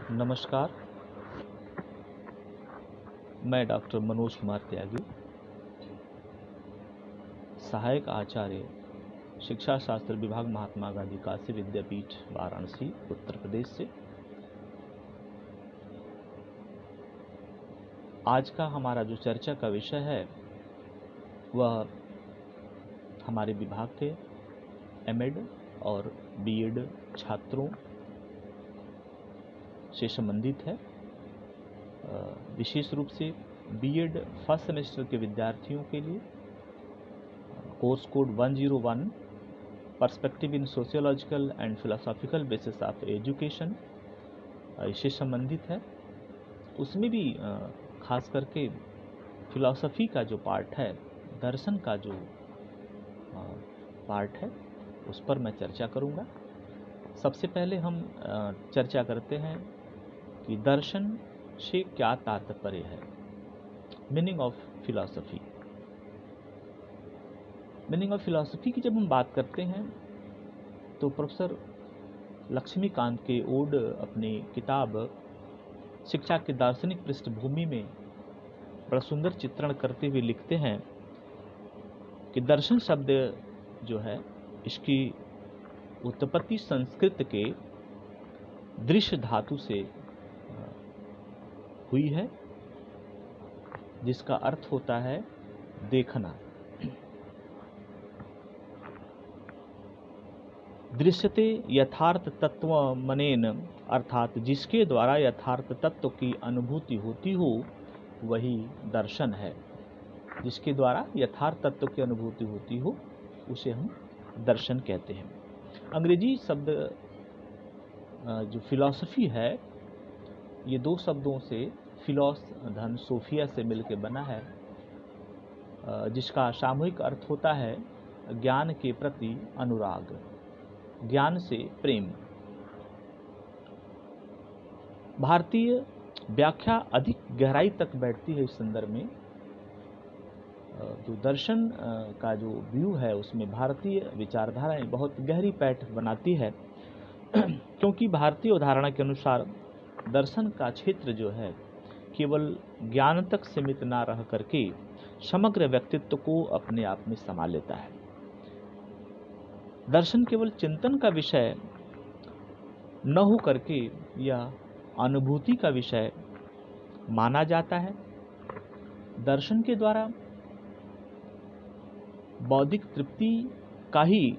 नमस्कार। मैं डॉक्टर मनोज कुमार त्यागी, सहायक आचार्य शिक्षा शास्त्र विभाग, महात्मा गांधी काशी विद्यापीठ, वाराणसी, उत्तर प्रदेश से। आज का हमारा जो चर्चा का विषय है वह हमारे विभाग के एमएड और बीएड छात्रों से संबंधित है। विशेष रूप से बीएड फर्स्ट सेमेस्टर के विद्यार्थियों के लिए course code 101 perspective in sociological and philosophical basis of education इससे संबंधित है। उसमें भी खास करके फिलॉसफी का जो पार्ट है, दर्शन का जो पार्ट है, उस पर मैं चर्चा करूँगा। सबसे पहले हम चर्चा करते हैं कि दर्शन से क्या तात्पर्य है। Meaning of philosophy. Meaning of philosophy की जब हम बात करते हैं तो प्रोफेसर लक्ष्मीकांत के ओड अपनी किताब शिक्षा की दार्शनिक पृष्ठभूमि में बड़ा सुंदर चित्रण करते हुए लिखते हैं कि दर्शन शब्द जो है इसकी उत्पत्ति संस्कृत के दृश्य धातु से हुई है, जिसका अर्थ होता है देखना। दृश्यते यथार्थ तत्व मनेन, अर्थात जिसके द्वारा यथार्थ तत्व की अनुभूति होती हो वही दर्शन है। जिसके द्वारा यथार्थ तत्व की अनुभूति होती हो उसे हम दर्शन कहते हैं। अंग्रेजी शब्द जो फिलॉसफी है ये दो शब्दों से फिलॉस धन सोफिया से मिलकर बना है, जिसका सामूहिक अर्थ होता है ज्ञान के प्रति अनुराग, ज्ञान से प्रेम। भारतीय व्याख्या अधिक गहराई तक बैठती है इस संदर्भ में। जो दर्शन का जो व्यू है उसमें भारतीय विचारधाराएं बहुत गहरी पैठ बनाती है, क्योंकि भारतीय उदाहरण के अनुसार दर्शन का क्षेत्र जो है केवल ज्ञान तक सीमित ना रह करके समग्र व्यक्तित्व को अपने आप में समा लेता है। दर्शन केवल चिंतन का विषय न हो करके यह अनुभूति का विषय माना जाता है। दर्शन के द्वारा बौद्धिक तृप्ति का ही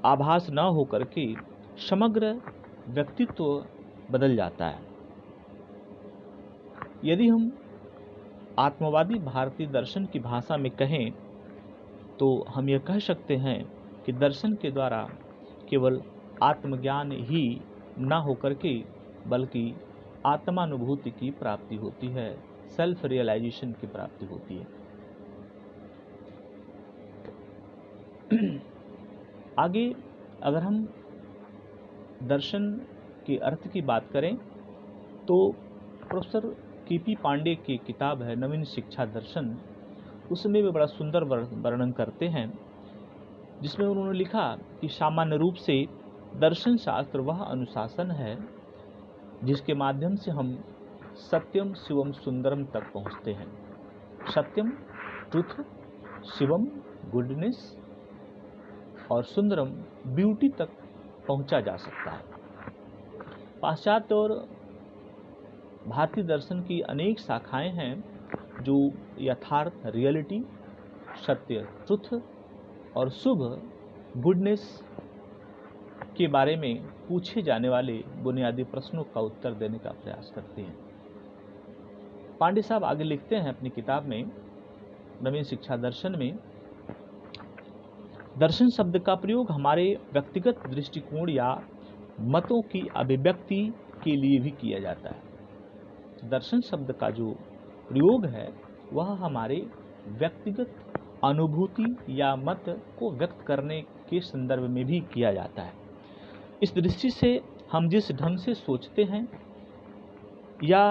आभास न हो करके समग्र व्यक्तित्व बदल जाता है। यदि हम आत्मवादी भारतीय दर्शन की भाषा में कहें तो हम यह कह सकते हैं कि दर्शन के द्वारा केवल आत्मज्ञान ही न हो करके बल्कि आत्मानुभूति की प्राप्ति होती है, सेल्फ रियलाइजेशन की प्राप्ति होती है। आगे अगर हम दर्शन के अर्थ की बात करें तो प्रोफेसर के.पी. पांडे की किताब है नवीन शिक्षा दर्शन, उसमें भी बड़ा सुंदर वर्णन करते हैं, जिसमें उन्होंने लिखा कि सामान्य रूप से दर्शन शास्त्र वह अनुशासन है जिसके माध्यम से हम सत्यम शिवम सुंदरम तक पहुंचते हैं। सत्यम ट्रुथ, शिवम गुडनेस और सुंदरम ब्यूटी तक पहुंचा जा सकता है। पाश्चात्य और भारतीय दर्शन की अनेक शाखाएं हैं जो यथार्थ रियलिटी, सत्य ट्रुथ और शुभ गुडनेस के बारे में पूछे जाने वाले बुनियादी प्रश्नों का उत्तर देने का प्रयास करते हैं। पांडे साहब आगे लिखते हैं अपनी किताब में नवीन शिक्षा दर्शन में, दर्शन शब्द का प्रयोग हमारे व्यक्तिगत दृष्टिकोण या मतों की अभिव्यक्ति के लिए भी किया जाता है। दर्शन शब्द का जो प्रयोग है वह हमारे व्यक्तिगत अनुभूति या मत को व्यक्त करने के संदर्भ में भी किया जाता है। इस दृष्टि से हम जिस ढंग से सोचते हैं या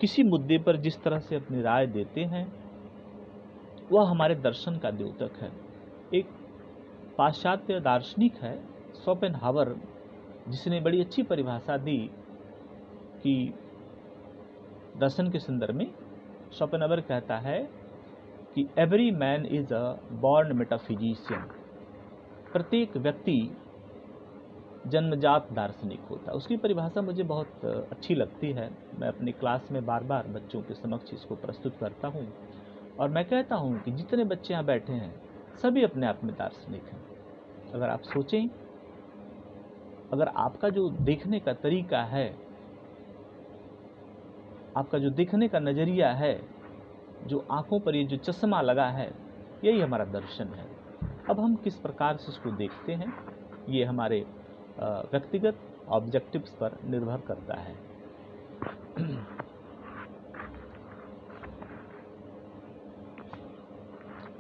किसी मुद्दे पर जिस तरह से अपनी राय देते हैं वह हमारे दर्शन का द्योतक है। एक पाश्चात्य दार्शनिक है शोपेनहावर, जिसने बड़ी अच्छी परिभाषा दी कि दर्शन के संदर्भ में शोपेनहावर कहता है कि every man is a born metaphysician, प्रत्येक व्यक्ति जन्मजात दार्शनिक होता है। उसकी परिभाषा मुझे बहुत अच्छी लगती है। मैं अपनी क्लास में बार बार बच्चों के समक्ष इसको प्रस्तुत करता हूँ और मैं कहता हूँ कि जितने बच्चे यहाँ बैठे हैं सभी अपने आप में दार्शनिक हैं। अगर आप सोचें, अगर आपका जो देखने का तरीका है, आपका जो देखने का नज़रिया है, जो आंखों पर ये जो चश्मा लगा है, यही हमारा दर्शन है। अब हम किस प्रकार से इसको देखते हैं, ये हमारे व्यक्तिगत ऑब्जेक्टिव्स पर निर्भर करता है।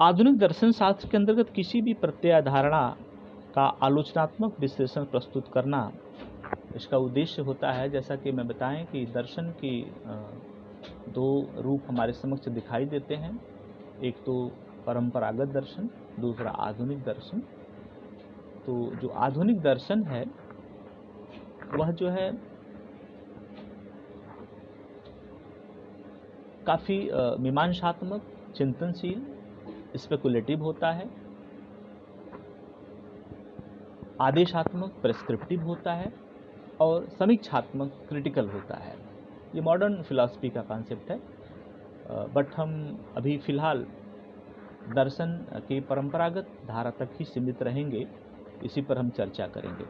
आधुनिक दर्शन शास्त्र के अंतर्गत किसी भी प्रत्यय धारणा का आलोचनात्मक विश्लेषण प्रस्तुत करना इसका उद्देश्य होता है। जैसा कि मैं बताएं कि दर्शन के दो रूप हमारे समक्ष दिखाई देते हैं, एक तो परंपरागत दर्शन, दूसरा आधुनिक दर्शन। तो जो आधुनिक दर्शन है वह जो है काफ़ी मीमांसात्मक, चिंतनशील, स्पेकुलेटिव होता है, आदेशात्मक, प्रेस्क्रिप्टिव होता है और समीक्षात्मक, क्रिटिकल होता है। ये मॉडर्न फिलॉसफी का कॉन्सेप्ट है, बट हम अभी फ़िलहाल दर्शन की परंपरागत धारा तक ही सीमित रहेंगे, इसी पर हम चर्चा करेंगे।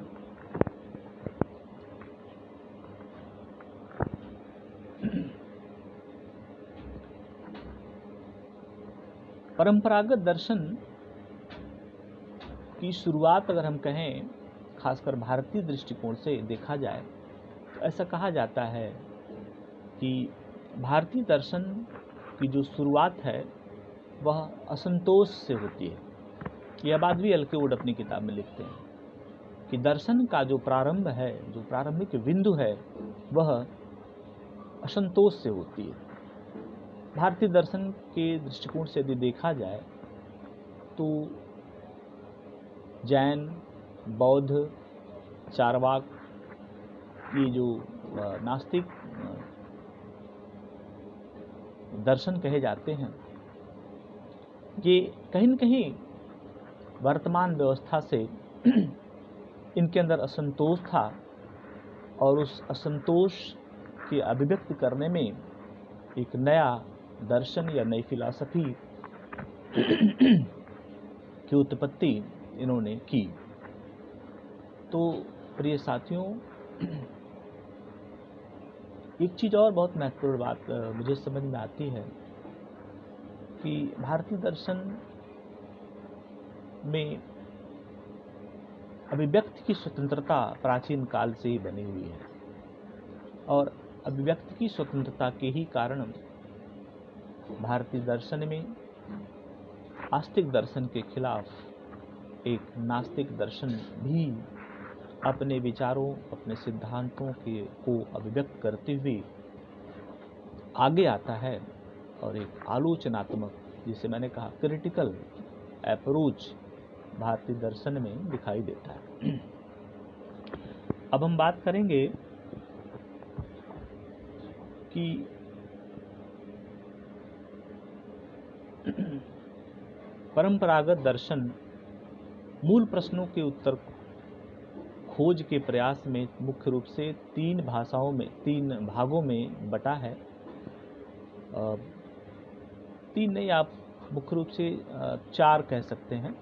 परंपरागत दर्शन की शुरुआत अगर हम कहें, खासकर भारतीय दृष्टिकोण से देखा जाए, तो ऐसा कहा जाता है कि भारतीय दर्शन की जो शुरुआत है वह असंतोष से होती है। यह बात भी एल के वुड अपनी किताब में लिखते हैं कि दर्शन का जो प्रारंभ है, जो प्रारंभिक बिंदु है, वह असंतोष से होती है। भारतीय दर्शन के दृष्टिकोण से यदि देखा जाए तो जैन, बौद्ध, चारवाक, ये जो नास्तिक दर्शन कहे जाते हैं, ये कहीं न कहीं वर्तमान व्यवस्था से इनके अंदर असंतोष था और उस असंतोष की अभिव्यक्ति करने में एक नया दर्शन या नई फिलॉसफी की उत्पत्ति इन्होंने की। तो प्रिय साथियों, एक चीज़ और बहुत महत्वपूर्ण बात मुझे समझ में आती है कि भारतीय दर्शन में अभिव्यक्ति की स्वतंत्रता प्राचीन काल से ही बनी हुई है और अभिव्यक्ति की स्वतंत्रता के ही कारण भारतीय दर्शन में आस्तिक दर्शन के खिलाफ एक नास्तिक दर्शन भी अपने विचारों, अपने सिद्धांतों को अभिव्यक्त करते हुए आगे आता है और एक आलोचनात्मक, जिसे मैंने कहा क्रिटिकल अप्रोच भारतीय दर्शन में दिखाई देता है। अब हम बात करेंगे कि परंपरागत दर्शन मूल प्रश्नों के उत्तर खोज के प्रयास में मुख्य रूप से तीन भागों में बटा है। तीन नहीं, आप मुख्य रूप से चार कह सकते हैं।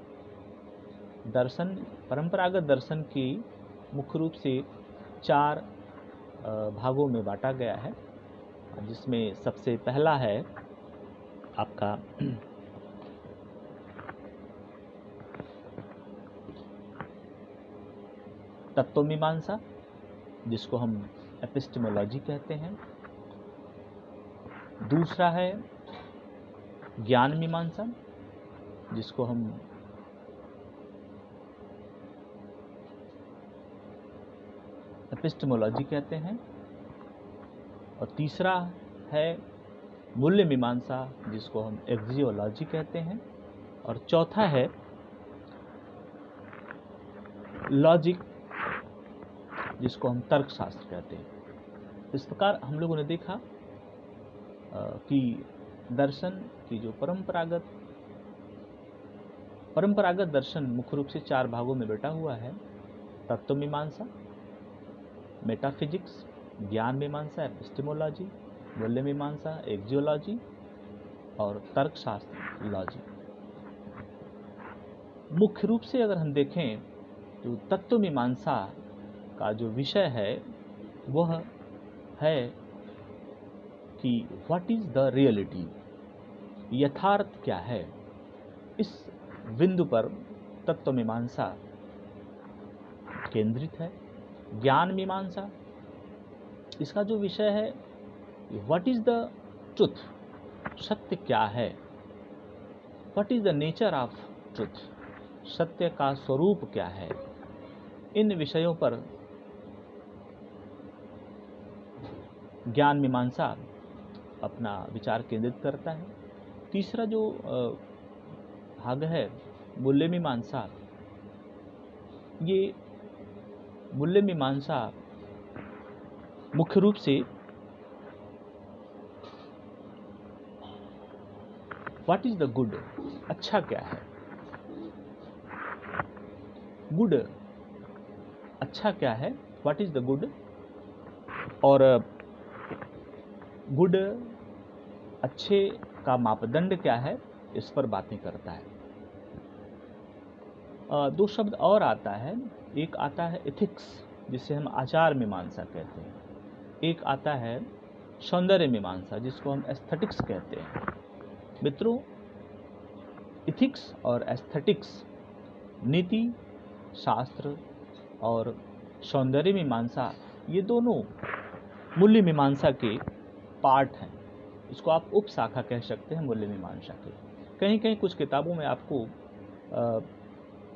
दर्शन, परंपरागत दर्शन की मुख्य रूप से चार भागों में बांटा गया है, जिसमें सबसे पहला है आपका तत्वमीमांसा, जिसको हम एपिस्टेमोलॉजी कहते हैं। दूसरा है ज्ञान मीमांसा, जिसको हम एपिस्टेमोलॉजी कहते हैं। और तीसरा है मूल्य मीमांसा, जिसको हम एक्सियोलॉजी कहते हैं। और चौथा है लॉजिक जिसको हम तर्कशास्त्र कहते हैं। इस प्रकार हम लोगों ने देखा कि दर्शन की जो परंपरागत दर्शन मुख्य रूप से 4 भागों में बटा हुआ है। तत्व मीमांसा, मेटाफिजिक्स, ज्ञान मीमांसा एपिस्टेमोलॉजी, मूल्य मीमांसा एक्जियोलॉजी और तर्कशास्त्र लॉजी। मुख्य रूप से अगर हम देखें तो तत्व मीमांसा का जो विषय है वह है कि व्हाट इज द रियलिटी, यथार्थ क्या है। इस बिंदु पर तत्व मीमांसा केंद्रित है। ज्ञान मीमांसा, इसका जो विषय है व्हाट इज द ट्रुथ, सत्य क्या है। What is the nature of truth, सत्य का स्वरूप क्या है। इन विषयों पर ज्ञान मीमांसा अपना विचार केंद्रित करता है। तीसरा जो भाग है मूल्य मीमांसा, ये मूल्य मीमांसा मुख्य रूप से व्हाट इज द गुड, अच्छा क्या है। गुड, अच्छा क्या है, व्हाट इज द गुड। और गुड, अच्छे का मापदंड क्या है, इस पर बातें करता है। 2 शब्द और आता है, एक आता है एथिक्स जिसे हम आचार मीमांसा कहते हैं, एक आता है सौंदर्य मीमांसा जिसको हम एस्थेटिक्स कहते हैं। मित्रों, एथिक्स और एस्थेटिक्स, नीति शास्त्र और सौंदर्य मीमांसा, ये दोनों मूल्य मीमांसा के पार्ट हैं। इसको आप उपशाखा कह सकते हैं मूल्य मीमांसा के। कहीं कहीं कुछ किताबों में आपको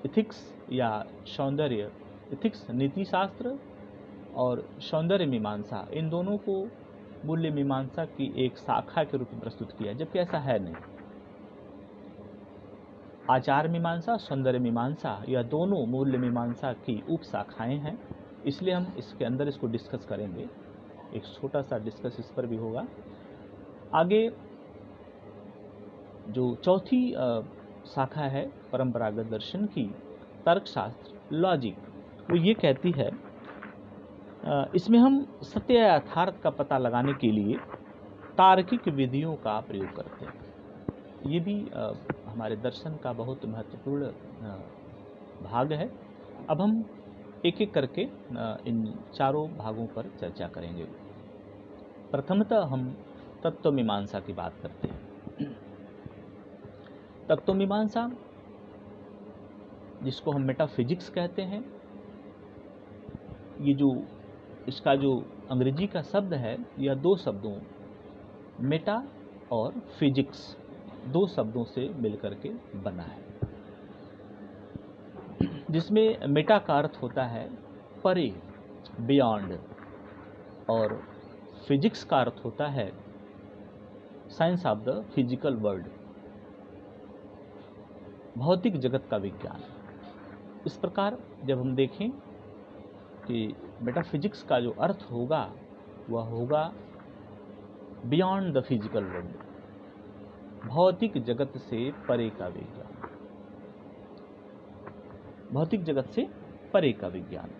एथिक्स या सौंदर्य, एथिक्स नीति शास्त्र और सौंदर्य मीमांसा, इन दोनों को मूल्य मीमांसा की एक शाखा के रूप में प्रस्तुत किया, जबकि ऐसा है नहीं। आचार मीमांसा, सौंदर्य मीमांसा, यह दोनों मूल्य मीमांसा की उप शाखाएं हैं। इसलिए हम इसके अंदर इसको डिस्कस करेंगे, एक छोटा सा डिस्कस इस पर भी होगा। आगे जो चौथी शाखा है परंपरागत दर्शन की, तर्कशास्त्र लॉजिक, वो ये कहती है इसमें हम सत्य या यथार्थ का पता लगाने के लिए तार्किक विधियों का प्रयोग करते हैं। ये भी हमारे दर्शन का बहुत महत्वपूर्ण भाग है। अब हम एक एक करके इन चारों भागों पर चर्चा करेंगे। प्रथमतः हम तत्व मीमांसा की बात करते हैं। तत्व मीमांसा, जिसको हम मेटाफिजिक्स कहते हैं, ये जो इसका जो अंग्रेजी का शब्द है, यह 2 शब्दों मेटा और फिजिक्स, 2 शब्दों से मिलकर के बना है, जिसमें मेटा का अर्थ होता है परे, बियॉन्ड, और फिजिक्स का अर्थ होता है science of the physical world, भौतिक जगत का विज्ञान। इस प्रकार जब हम देखें कि मेटाफिजिक्स का जो अर्थ होगा वह होगा बियॉन्ड द फिजिकल वर्ल्ड, भौतिक जगत से परे का विज्ञान, भौतिक जगत से परे का विज्ञान।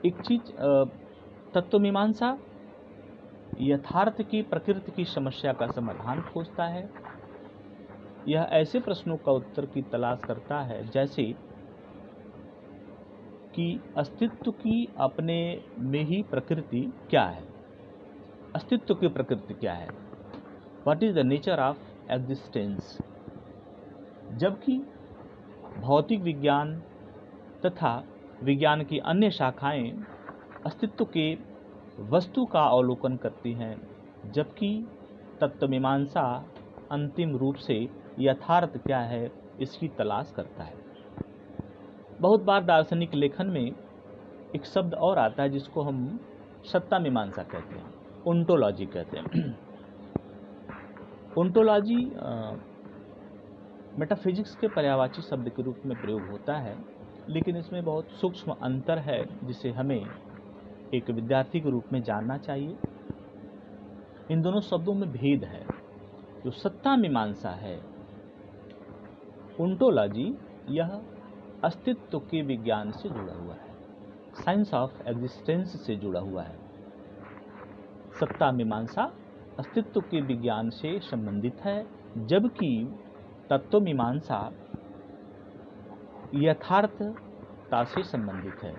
एक चीज, तत्व मीमांसा यथार्थ की प्रकृति की समस्या का समाधान खोजता है। यह ऐसे प्रश्नों का उत्तर की तलाश करता है जैसे कि अस्तित्व की अपने में ही प्रकृति क्या है, अस्तित्व की प्रकृति क्या है, what is the nature of existence. जबकि भौतिक विज्ञान तथा विज्ञान की अन्य शाखाएं अस्तित्व के वस्तु का अवलोकन करती हैं, जबकि तत्व मीमांसा अंतिम रूप से यथार्थ क्या है इसकी तलाश करता है। बहुत बार दार्शनिक लेखन में एक शब्द और आता है जिसको हम सत्ता मीमांसा कहते हैं, ओंटोलॉजी कहते हैं। ओंटोलॉजी मेटाफिजिक्स के पर्यायवाची शब्द के रूप में प्रयोग होता है, लेकिन इसमें बहुत सूक्ष्म अंतर है जिसे हमें एक विद्यार्थी के रूप में जानना चाहिए। इन दोनों शब्दों में भेद है। जो सत्ता मीमांसा है, ओंटोलॉजी, यह अस्तित्व के विज्ञान से जुड़ा हुआ है, साइंस ऑफ एग्जिस्टेंस से जुड़ा हुआ है। सत्ता मीमांसा अस्तित्व के विज्ञान से संबंधित है, जबकि तत्व मीमांसा यथार्थता से संबंधित है।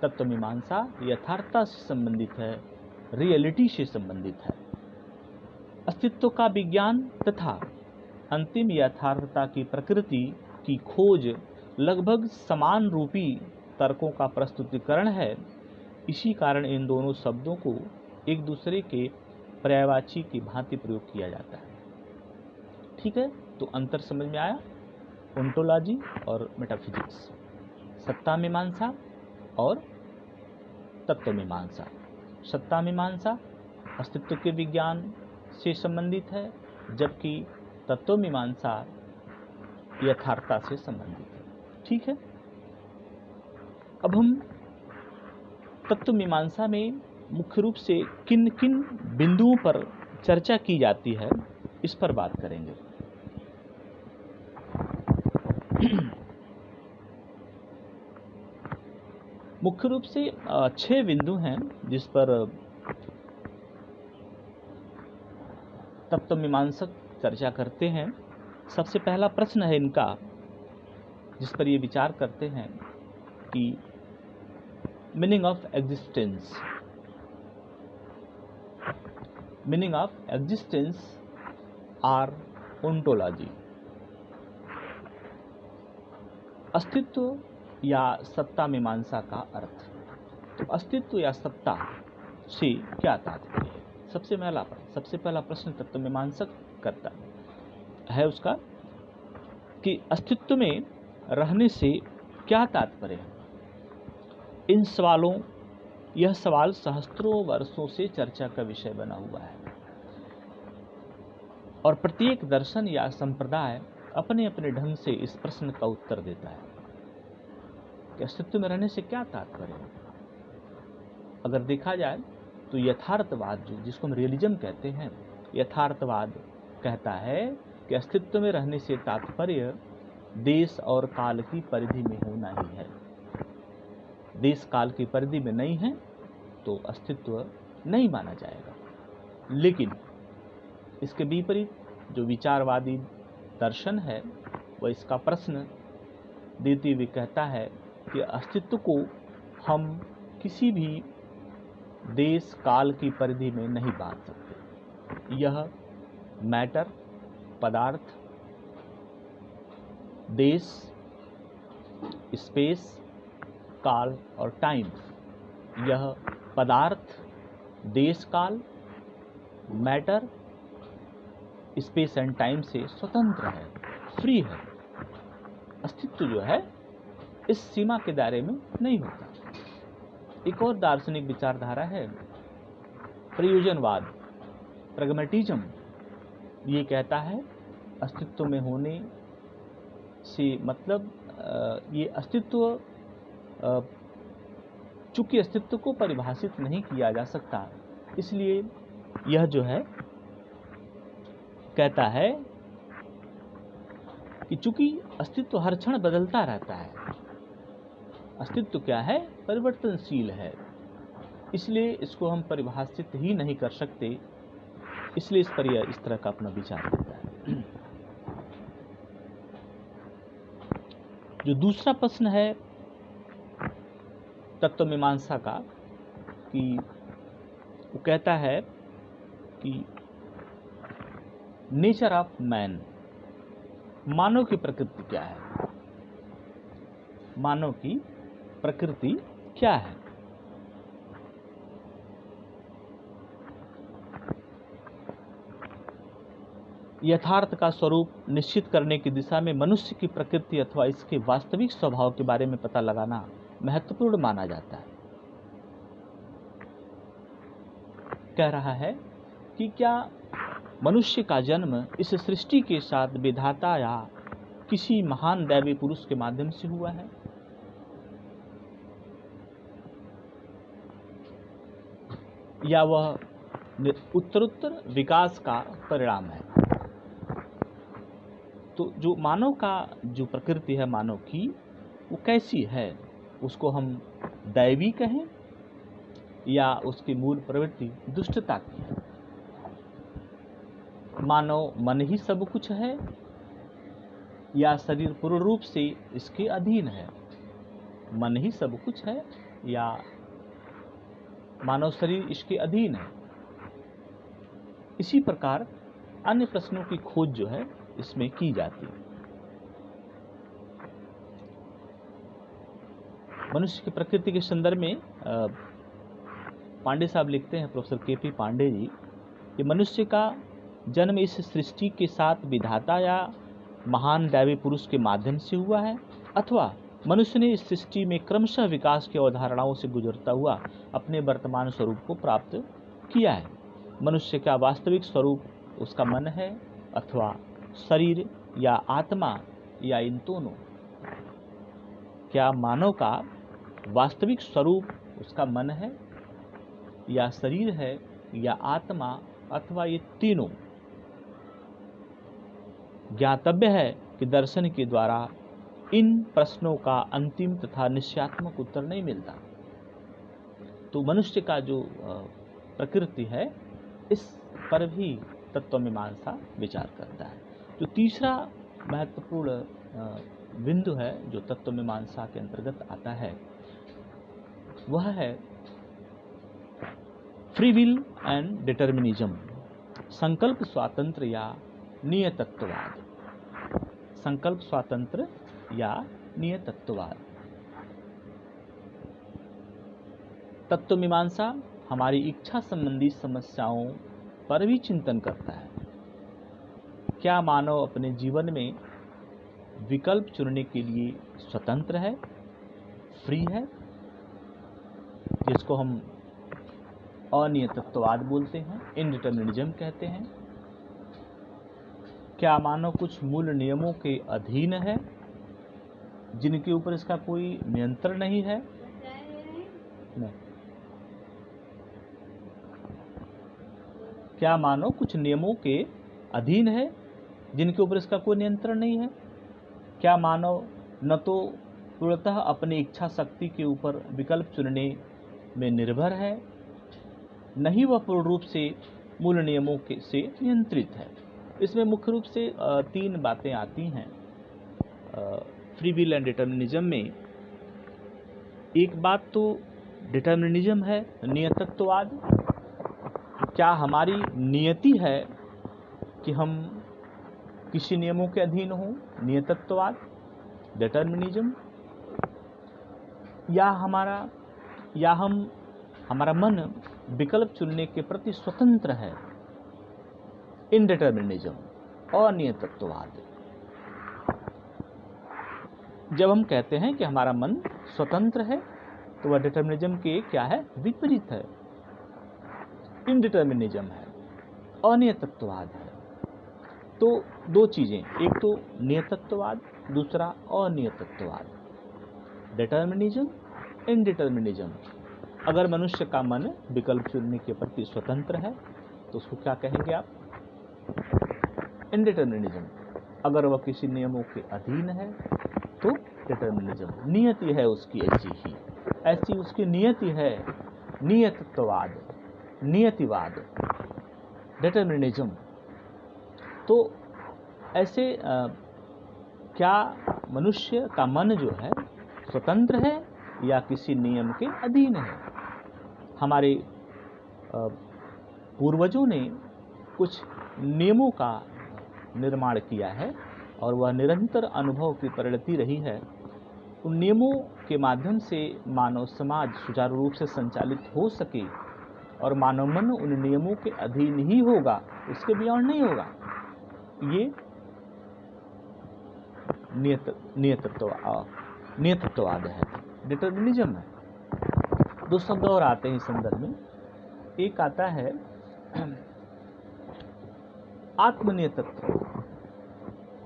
तत्व मीमांसा यथार्थता से संबंधित है, रियलिटी से संबंधित है। अस्तित्व का विज्ञान तथा अंतिम यथार्थता की प्रकृति की खोज लगभग समान रूपी तर्कों का प्रस्तुतिकरण है। इसी कारण इन दोनों शब्दों को एक दूसरे के पर्यायवाची की भांति प्रयोग किया जाता है। ठीक है, तो अंतर समझ में आया। ओंटोलॉजी और मेटाफिजिक्स, सत्ता मीमांसा और तत्व मीमांसा। सत्ता मीमांसा अस्तित्व के विज्ञान से संबंधित है, जबकि तत्व मीमांसा यथार्थता से संबंधित है। ठीक है, अब हम तत्व मीमांसा में मुख्य रूप से किन किन बिंदुओं पर चर्चा की जाती है, इस पर बात करेंगे। मुख्य रूप से 6 बिंदु हैं जिस पर तत्व मीमांसक चर्चा करते हैं। सबसे पहला प्रश्न है इनका, जिस पर ये विचार करते हैं कि meaning of existence. Meaning of existence are ontology. अस्तित्व या सत्ता मीमांसा का अर्थ। तो अस्तित्व या सत्ता से क्या तात्पर्य है? सबसे पहला प्रश्न तत्व मीमांसक करता है उसका कि अस्तित्व में रहने से क्या तात्पर्य है। इन सवालों, यह सवाल सहस्त्रों वर्षों से चर्चा का विषय बना हुआ है और प्रत्येक दर्शन या संप्रदाय अपने अपने ढंग से इस प्रश्न का उत्तर देता है कि अस्तित्व में रहने से क्या तात्पर्य है। अगर देखा जाए तो यथार्थवाद, जिसको हम रियलिज्म कहते हैं, यथार्थवाद कहता है कि अस्तित्व में रहने से तात्पर्य देश और काल की परिधि में होना ही है। देश काल की परिधि में नहीं है तो अस्तित्व नहीं माना जाएगा। लेकिन इसके विपरीत जो विचारवादी दर्शन है वह इसका प्रश्न देते हुए कहता है कि अस्तित्व को हम किसी भी देश काल की परिधि में नहीं बांध सकते। यह मैटर, पदार्थ, देश, स्पेस, काल और टाइम, यह पदार्थ, देश काल, मैटर, स्पेस एंड टाइम से स्वतंत्र है, फ्री है। अस्तित्व जो है इस सीमा के दायरे में नहीं होता। एक और दार्शनिक विचारधारा है प्रयोजनवाद, प्रैग्मैटिज्म। ये कहता है अस्तित्व में होने से मतलब ये अस्तित्व, चूंकि अस्तित्व को परिभाषित नहीं किया जा सकता, इसलिए यह जो है कहता है कि चूंकि अस्तित्व हर क्षण बदलता रहता है, अस्तित्व क्या है, परिवर्तनशील है, इसलिए इसको हम परिभाषित ही नहीं कर सकते। इसलिए इस पर यह इस तरह का अपना विचार देता है। जो दूसरा प्रश्न है तत्व मीमांसा का, कि वो कहता है कि नेचर ऑफ मैन, मानव की प्रकृति क्या है। मानव की प्रकृति क्या है। यथार्थ का स्वरूप निश्चित करने की दिशा में मनुष्य की प्रकृति अथवा इसके वास्तविक स्वभाव के बारे में पता लगाना महत्वपूर्ण माना जाता है। कह रहा है कि क्या मनुष्य का जन्म इस सृष्टि के साथ विधाता या किसी महान दैवी पुरुष के माध्यम से हुआ है, या वह उत्तरोत्तर विकास का परिणाम है। तो जो मानव का जो प्रकृति है मानव की, वो कैसी है, उसको हम दैवी कहें या उसकी मूल प्रवृत्ति दुष्टता की है। मानव मन ही सब कुछ है या शरीर पूर्ण रूप से इसके अधीन है। मन ही सब कुछ है या मानव शरीर इसके अधीन है। इसी प्रकार अन्य प्रश्नों की खोज जो है इसमें की जाती है। मनुष्य की प्रकृति के संदर्भ में पांडे साहब लिखते हैं, प्रोफेसर के.पी. पांडे जी, कि मनुष्य का जन्म इस सृष्टि के साथ विधाता या महान दैवी पुरुष के माध्यम से हुआ है, अथवा मनुष्य ने इस सृष्टि में क्रमशः विकास की अवधारणाओं से गुजरता हुआ अपने वर्तमान स्वरूप को प्राप्त किया है। मनुष्य का वास्तविक स्वरूप उसका मन है अथवा शरीर या आत्मा या इन दोनों? क्या मानव का वास्तविक स्वरूप उसका मन है या शरीर है या आत्मा अथवा ये तीनों? ज्ञातव्य है कि दर्शन के द्वारा इन प्रश्नों का अंतिम तथा निश्चयात्मक उत्तर नहीं मिलता। तो मनुष्य का जो प्रकृति है इस पर भी तत्वमीमांसा विचार करता है। जो तीसरा महत्वपूर्ण बिंदु है जो तत्वमीमांसा के अंतर्गत आता है वह है फ्री विल एंड डिटर्मिनिज्म, संकल्प स्वातंत्र या नियतत्ववाद। संकल्प स्वातंत्र या नियतत्ववाद। तत्वमीमांसा हमारी इच्छा संबंधी समस्याओं पर भी चिंतन करता है। क्या मानव अपने जीवन में विकल्प चुनने के लिए स्वतंत्र है, फ्री है, जिसको हम अनियतत्ववाद बोलते हैं, इनडिटर्मिनिज्म कहते हैं? क्या मानव कुछ मूल नियमों के अधीन है जिनके ऊपर इसका कोई नियंत्रण नहीं है? नहीं। क्या मानव कुछ नियमों के अधीन है जिनके ऊपर इसका कोई नियंत्रण नहीं है? क्या मानव न तो पूर्णतः अपनी इच्छा शक्ति के ऊपर विकल्प चुनने में निर्भर है, न ही वह पूर्ण रूप से मूल नियमों से नियंत्रित है? इसमें मुख्य रूप से तीन बातें आती हैं फ्री विल एंड डिटर्मिनिज्म में। एक बात तो डिटर्मिनिज्म है, नियतत्ववाद। क्या हमारी नियति है कि हम किसी नियमों के अधीन हों, नियतत्ववाद, डिटर्मिनिज्म, या हमारा मन विकल्प चुनने के प्रति स्वतंत्र है, इनडिटर्मिनिज्म और नियतत्ववाद। जब हम कहते हैं कि हमारा मन स्वतंत्र है तो वह डिटर्मिनिज्म के क्या है? विपरीत है, इनडिटर्मिनिज्म है, अनियतत्ववाद है। तो दो चीजें, एक तो नियतत्ववाद, दूसरा अनियतत्ववाद, डिटर्मिनिज्म, इनडिटर्मिनिज्म। अगर मनुष्य का मन विकल्प चुनने के प्रति स्वतंत्र है तो उसको क्या कहेंगे आप? इनडिटर्मिनिज्म। अगर वह किसी नियमों के अधीन है तो डिटर्मिनिज्म। नियति है उसकी ऐसी उसकी नियति है, नियतत्ववाद, नियतिवाद, डिटर्मिनिज्म। तो ऐसे क्या मनुष्य का मन जो है स्वतंत्र है या किसी नियम के अधीन है? हमारे पूर्वजों ने कुछ नियमों का निर्माण किया है और वह निरंतर अनुभव की परिणति रही है। उन नियमों के माध्यम से मानव समाज सुचारू रूप से संचालित हो सके और मानव मन उन नियमों के अधीन ही होगा, उसके बियॉन्ड नहीं होगा। ये नियतत्ववाद है, डिटर्मिनिज्म है। दो शब्द और आते हैं इस संदर्भ में। एक आता है आत्मनीय तत्व,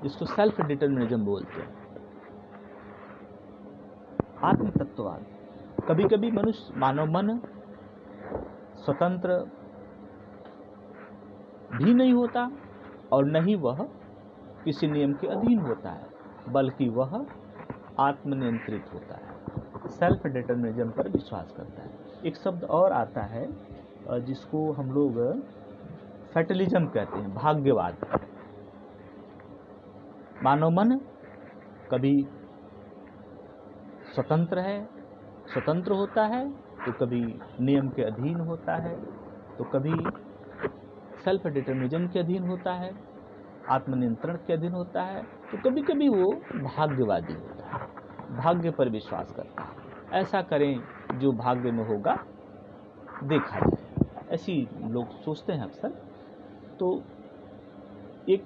जिसको सेल्फ डिटर्मिनिज्म बोलते हैं, आत्म तत्ववाद। कभी कभी मनुष्य मानव मन स्वतंत्र भी नहीं होता और न ही वह किसी नियम के अधीन होता है, बल्कि वह आत्मनियंत्रित होता है, सेल्फ डिटर्मिनिज्म पर विश्वास करता है। एक शब्द और आता है जिसको हम लोग फैटलिज्म कहते हैं, भाग्यवाद। मानव मन कभी स्वतंत्र होता है, तो कभी नियम के अधीन होता है, तो कभी सेल्फ डिटर्मिनिज्म के अधीन होता है, आत्मनियंत्रण के अधीन होता है, तो कभी कभी वो भाग्यवादी होता है, भाग्य पर विश्वास करता है। ऐसा करें जो भाग्य में होगा देखा जाए, ऐसी लोग सोचते हैं अक्सर। तो एक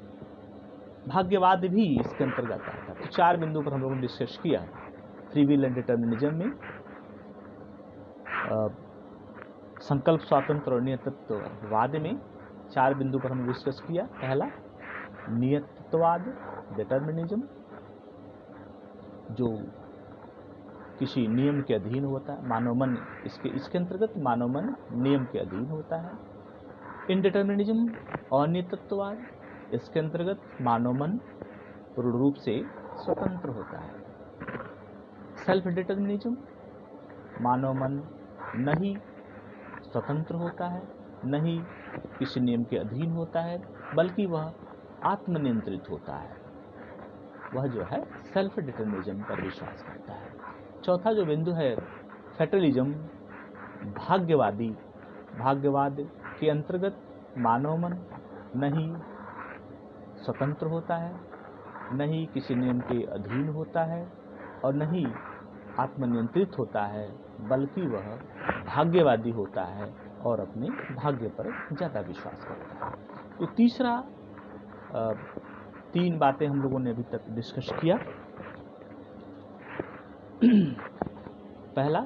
भाग्यवाद भी इसके अंतर्गत आता है। तो 4 बिंदु पर हम लोगों ने डिस्कस किया। फ्री विल एंड डिटर्मिनिज्म में संकल्प स्वातंत्र और नियतत्ववाद में 4 बिंदु पर हमने डिस्कस किया। पहला नियतत्ववाद, डिटर्मिनिज्म, जो किसी नियम के अधीन होता है, मानव मन इसके अंतर्गत मानव मन नियम के अधीन होता है। इनडिटर्मिनिज्म, अनियतत्ववाद, इसके अंतर्गत मानव मन पूर्ण रूप से स्वतंत्र होता है। सेल्फ डिटर्मिनिज्म, मानव मन न ही स्वतंत्र होता है, न ही किसी नियम के अधीन होता है, बल्कि वह आत्मनियंत्रित होता है। वह जो है सेल्फ डिटर्मिनिज्म पर विश्वास करता है। चौथा जो बिंदु है फैटलिज्म, भाग्यवाद के अंतर्गत मानव मन न ही स्वतंत्र होता है, न ही किसी नियम के अधीन होता है और न ही आत्मनियंत्रित होता है, बल्कि वह भाग्यवादी होता है और अपने भाग्य पर ज़्यादा विश्वास करता है। तो तीसरा 3 बातें हम लोगों ने अभी तक डिस्कस किया। पहला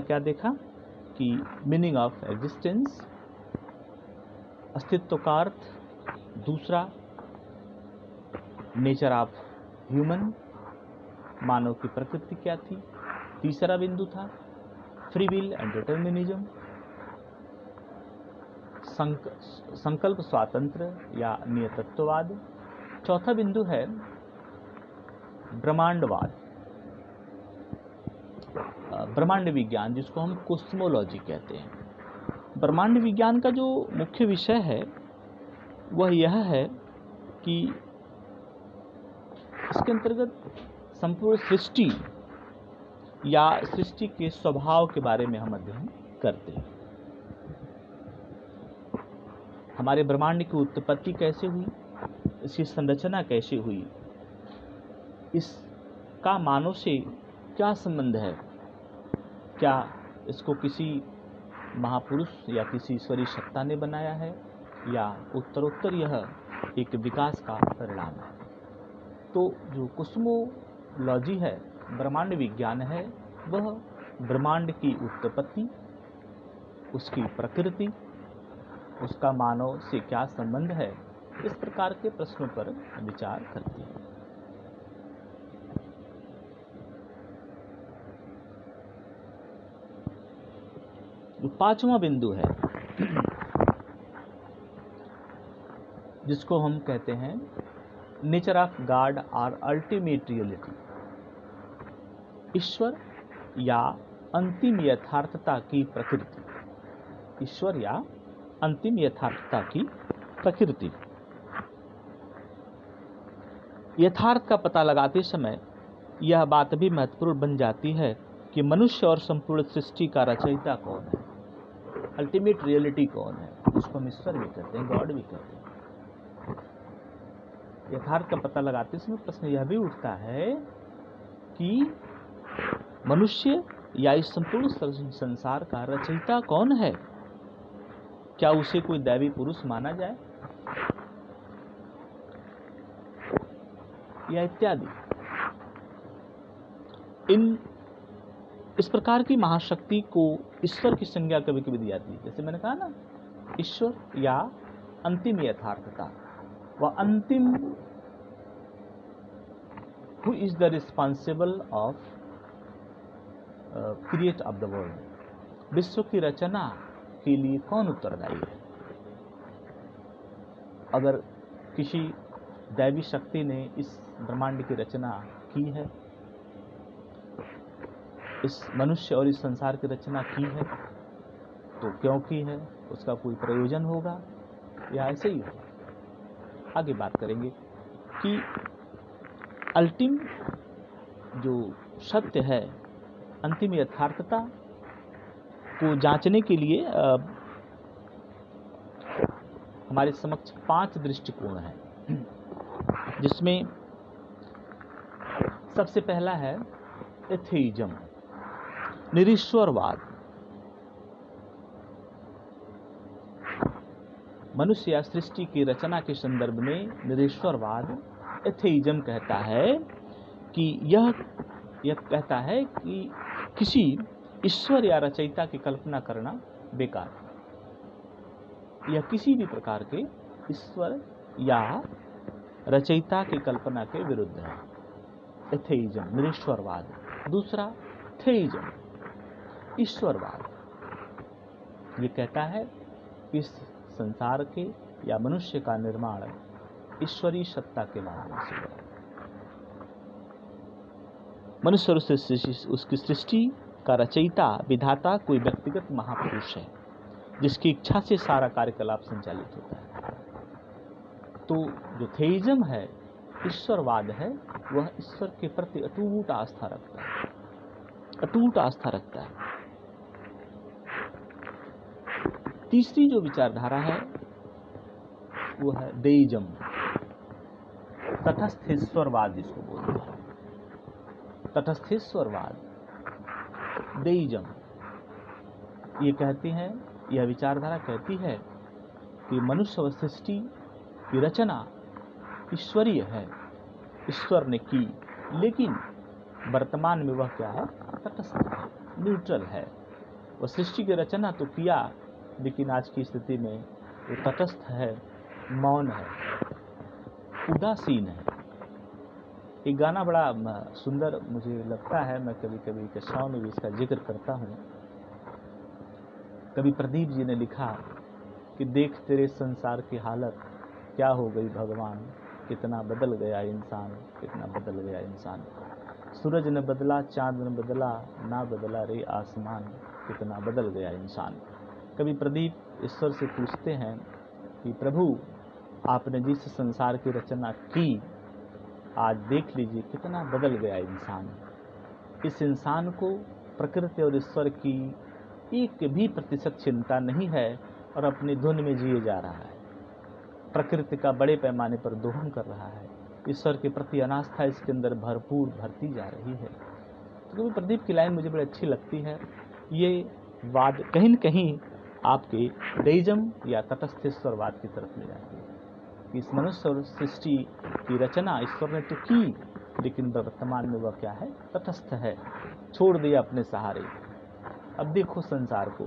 क्या देखा कि मीनिंग ऑफ एग्जिस्टेंस, अस्तित्व का अर्थ। दूसरा नेचर ऑफ ह्यूमन, मानव की प्रकृति क्या थी। तीसरा बिंदु था फ्री विल एंड डिटर्मिनिज्म, संकल्प स्वातंत्र या नियतत्ववाद। चौथा बिंदु है ब्रह्मांडवाद, ब्रह्मांड विज्ञान, जिसको हम कोस्मोलॉजी कहते हैं। ब्रह्मांड विज्ञान का जो मुख्य विषय है वह यह है कि इसके अंतर्गत संपूर्ण सृष्टि या सृष्टि के स्वभाव के बारे में हम अध्ययन करते हैं। हमारे ब्रह्मांड की उत्पत्ति कैसे हुई, इसकी संरचना कैसे हुई, इसका मानव से क्या संबंध है, क्या इसको किसी महापुरुष या किसी ईश्वरीय सत्ता ने बनाया है या उत्तरोत्तर यह एक विकास का परिणाम है। तो जो कोस्मोलॉजी है, ब्रह्मांड विज्ञान है, वह ब्रह्मांड की उत्पत्ति, उसकी प्रकृति, उसका मानव से क्या संबंध है, इस प्रकार के प्रश्नों पर विचार करती है। जो 5वां बिंदु है जिसको हम कहते हैं नेचर ऑफ गॉड और अल्टीमेट रियलिटी, ईश्वर या अंतिम यथार्थता की प्रकृति। ईश्वर या अंतिम यथार्थता की प्रकृति। यथार्थ का पता लगाते समय यह बात भी महत्वपूर्ण बन जाती है कि मनुष्य और संपूर्ण सृष्टि का रचयिता कौन है, अल्टीमेट रियलिटी कौन है, जिसको हम ईश्वर भी कहते हैं, गॉड भी कहते हैं। यथार्थ का पता लगाते समय प्रश्न यह भी उठता है कि मनुष्य या इस संपूर्ण संसार का रचयिता कौन है, क्या उसे कोई दैवी पुरुष माना जाए, या इत्यादि। इस प्रकार की महाशक्ति को ईश्वर की संज्ञा कभी कभी दी जाती है। जैसे मैंने कहा ना, ईश्वर या अंतिम यथार्थता, वह अंतिम who is the responsible of create of the world, विश्व की रचना के लिए कौन उत्तरदायी है। अगर किसी दैवी शक्ति ने इस ब्रह्मांड की रचना की है, इस मनुष्य और इस संसार की रचना की है, तो क्यों की है, उसका कोई प्रयोजन होगा या ऐसे ही होगा। आगे बात करेंगे कि अल्टीम जो सत्य है, अंतिम यथार्थता को जांचने के लिए हमारे समक्ष 5 दृष्टिकोण हैं, जिसमें सबसे पहला है एथेइज्म, निरीश्वरवाद। मनुष्य या सृष्टि की रचना के संदर्भ में निरीश्वरवाद एथेइज्म कहता है कि यह कहता है कि किसी ईश्वर या रचयिता की कल्पना करना बेकार, यह किसी भी प्रकार के ईश्वर या रचयिता की कल्पना के विरुद्ध है। एथेइज्म, निरीश्वरवाद। दूसरा थेइज्म, ईश्वरवाद। ये कहता है कि इस संसार के या मनुष्य का निर्माण ईश्वरीय सत्ता के माध्यम से है। मनुष्य और उसकी सृष्टि का रचयिता, विधाता कोई व्यक्तिगत महापुरुष है जिसकी इच्छा से सारा कार्यकलाप संचालित होता है। तो जो थेइज्म है, ईश्वरवाद है, वह ईश्वर के प्रति अटूट आस्था रखता है, अटूट आस्था रखता है। तीसरी जो विचारधारा है वो है देइज्म, तटस्थेश्वरवाद जिसको बोलते हैं, तटस्थेश्वरवाद, देइज्म। ये कहते हैं, यह विचारधारा कहती है कि मनुष्य व सृष्टि की रचना ईश्वरीय है, ईश्वर ने की, लेकिन वर्तमान में वह क्या है, तटस्थ है, न्यूट्रल है। वह सृष्टि की रचना तो किया, लेकिन आज की स्थिति में वो तटस्थ है, मौन है, उदासीन है। एक गाना बड़ा सुंदर मुझे लगता है, मैं कभी कभी कक्षाओं में भी इसका जिक्र करता हूँ। कभी प्रदीप जी ने लिखा कि देख तेरे संसार की हालत क्या हो गई भगवान, कितना बदल गया इंसान, कितना बदल गया इंसान। सूरज न बदला, चांद न बदला, ना बदला रे आसमान, कितना बदल गया इंसान। कभी प्रदीप ईश्वर से पूछते हैं कि प्रभु, आपने जिस संसार की रचना की, आज देख लीजिए कितना बदल गया इंसान। इस इंसान को प्रकृति और ईश्वर की एक भी प्रतिशत चिंता नहीं है और अपनी धुन में जिए जा रहा है, प्रकृति का बड़े पैमाने पर दोहन कर रहा है, ईश्वर के प्रति अनास्था इसके अंदर भरपूर भरती जा रही है। तो प्रदीप की लाइन मुझे बड़ी अच्छी लगती है। ये वाद कहीं न कहीं आपके देइज्म या तटस्थेश्वरवाद की तरफ ले जाती है कि इस मनुष्य और सृष्टि की रचना ईश्वर ने तो की, लेकिन वर्तमान में वह क्या है, तटस्थ है, छोड़ दिया अपने सहारे। अब देखो संसार को,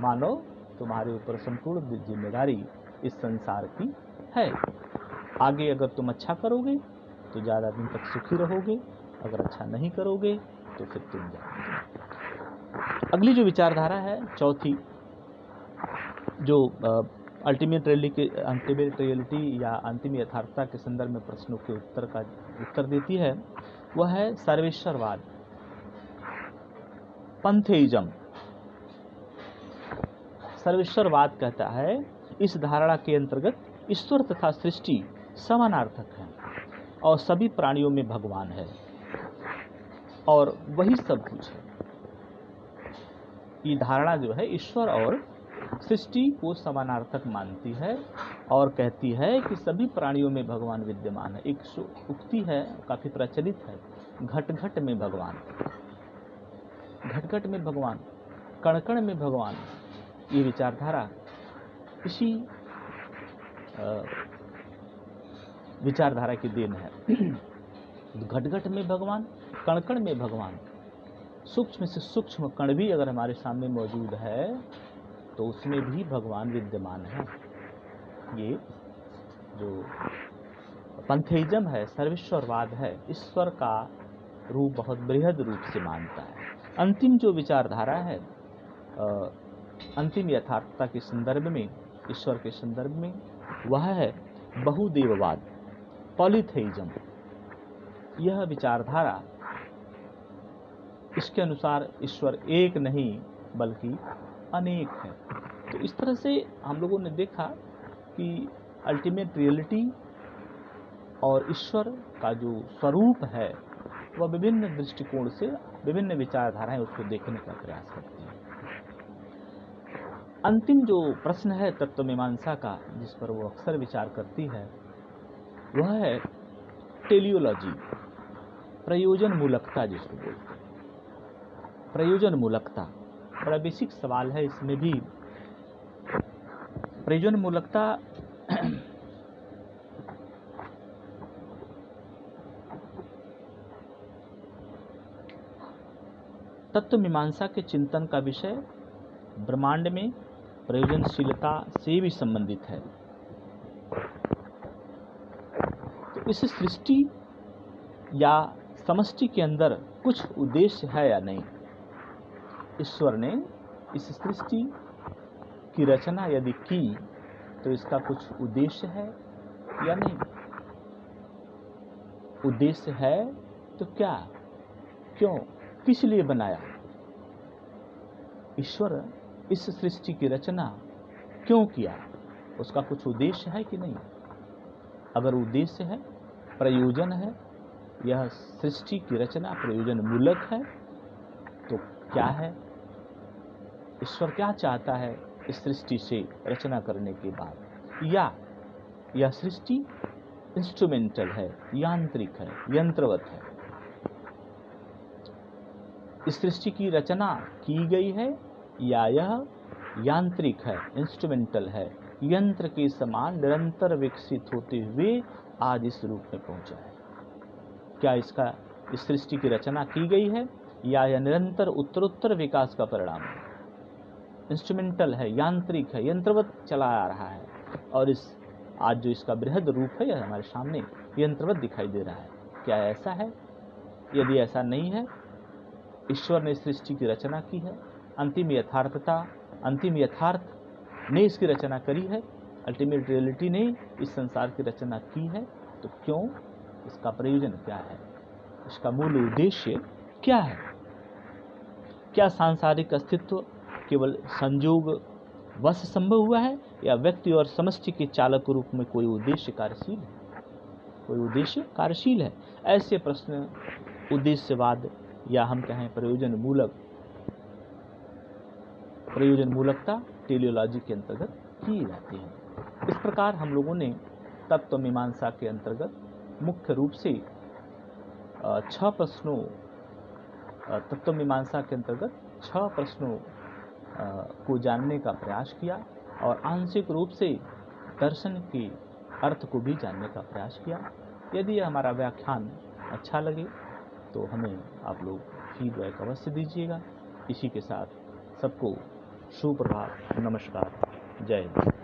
मानो तुम्हारे ऊपर संपूर्ण जिम्मेदारी इस संसार की है। आगे अगर तुम अच्छा करोगे तो ज़्यादा दिन तक सुखी रहोगे, अगर अच्छा नहीं करोगे तो फिर तुम जाओगे। अगली जो विचारधारा है, चौथी, जो अल्टीमेट रियलिटी या अंतिम यथार्थता के संदर्भ में प्रश्नों के उत्तर देती है, वह है सर्वेश्वरवाद, पंथेइज्म। सर्वेश्वरवाद कहता है इस धारणा के अंतर्गत ईश्वर तथा सृष्टि समानार्थक है और सभी प्राणियों में भगवान है और वही सब कुछ है। ये धारणा जो है ईश्वर और सृष्टि को समानार्थक मानती है और कहती है कि सभी प्राणियों में भगवान विद्यमान है। एक उक्ति है, काफी प्रचलित है, घट घट में भगवान, घट घट में भगवान, कण कण में भगवान। ये विचारधारा इसी विचारधारा की देन है। घट घट में भगवान, कण कण में भगवान। सूक्ष्म से सूक्ष्म कण भी अगर हमारे सामने मौजूद है तो उसमें भी भगवान विद्यमान है। ये जो पंथेइज्म है, सर्वेश्वरवाद है, ईश्वर का रूप बहुत बृहद रूप से मानता है। अंतिम जो विचारधारा है अंतिम यथार्थता के संदर्भ में, ईश्वर के संदर्भ में, वह है बहुदेववाद, पॉलीथेइज्म। यह विचारधारा, इसके अनुसार ईश्वर एक नहीं बल्कि अनेक है। तो इस तरह से हम लोगों ने देखा कि अल्टीमेट रियलिटी और ईश्वर का जो स्वरूप है वह विभिन्न दृष्टिकोण से विभिन्न विचारधाराएं उसको देखने का प्रयास करती हैं। अंतिम जो प्रश्न है तत्व मीमांसा का, जिस पर वो अक्सर विचार करती है, वह है टेलियोलॉजी, प्रयोजन मूलकता जिसको बोलते हैं। प्रयोजन मूलकता बड़ा बेसिक सवाल है। इसमें भी प्रयोजन मूलकता तत्व मीमांसा के चिंतन का विषय ब्रह्मांड में प्रयोजनशीलता से भी संबंधित है। तो इस सृष्टि या समष्टि के अंदर कुछ उद्देश्य है या नहीं? ईश्वर ने इस सृष्टि की रचना यदि की तो इसका कुछ उद्देश्य है या नहीं? उद्देश्य है तो क्या, क्यों, किस लिए बनाया? ईश्वर इस सृष्टि की रचना क्यों किया? उसका कुछ उद्देश्य है कि नहीं? अगर उद्देश्य है, प्रयोजन है, यह सृष्टि की रचना प्रयोजन मूलक है, तो क्या है? ईश्वर क्या चाहता है इस सृष्टि से रचना करने के बाद? या यह सृष्टि इंस्ट्रूमेंटल है, यांत्रिक है, यंत्रवत है? इस सृष्टि की रचना की गई है या यह यांत्रिक है, इंस्ट्रूमेंटल है, यंत्र के समान निरंतर विकसित होते हुए आज इस रूप में पहुंचा है? क्या इसका इस सृष्टि की रचना की गई है या यह निरंतर उत्तरोत्तर विकास का परिणाम है? इंस्ट्रूमेंटल है, यांत्रिक है, यंत्रवत चला आ रहा है, और इस आज जो इसका बृहद रूप है यह हमारे सामने यंत्रवत दिखाई दे रहा है। क्या ऐसा है? यदि ऐसा नहीं है, ईश्वर ने सृष्टि की रचना की है, अंतिम यथार्थता, अंतिम यथार्थ ने इसकी रचना करी है, अल्टीमेट रियलिटी ने इस संसार की रचना की है, तो क्यों? इसका प्रयोजन क्या है? इसका मूल उद्देश्य क्या है? क्या सांसारिक अस्तित्व केवल संयोग वश संभव हुआ है या व्यक्ति और समष्टि के चालक रूप में कोई उद्देश्य कार्यशील है? कोई उद्देश्य कार्यशील है? ऐसे प्रश्न उद्देश्यवाद या हम कहें प्रयोजन मूलकता टेलियोलॉजी के अंतर्गत की जाती है। इस प्रकार हम लोगों ने तत्व मीमांसा के अंतर्गत मुख्य रूप से 6 प्रश्नों, तत्व मीमांसा के अंतर्गत 6 प्रश्नों को जानने का प्रयास किया और आंशिक रूप से दर्शन के अर्थ को भी जानने का प्रयास किया। यदि यह हमारा व्याख्यान अच्छा लगे तो हमें आप लोग फीडबैक अवश्य दीजिएगा। इसी के साथ सबको सुप्रभात, नमस्कार, जय हिंद।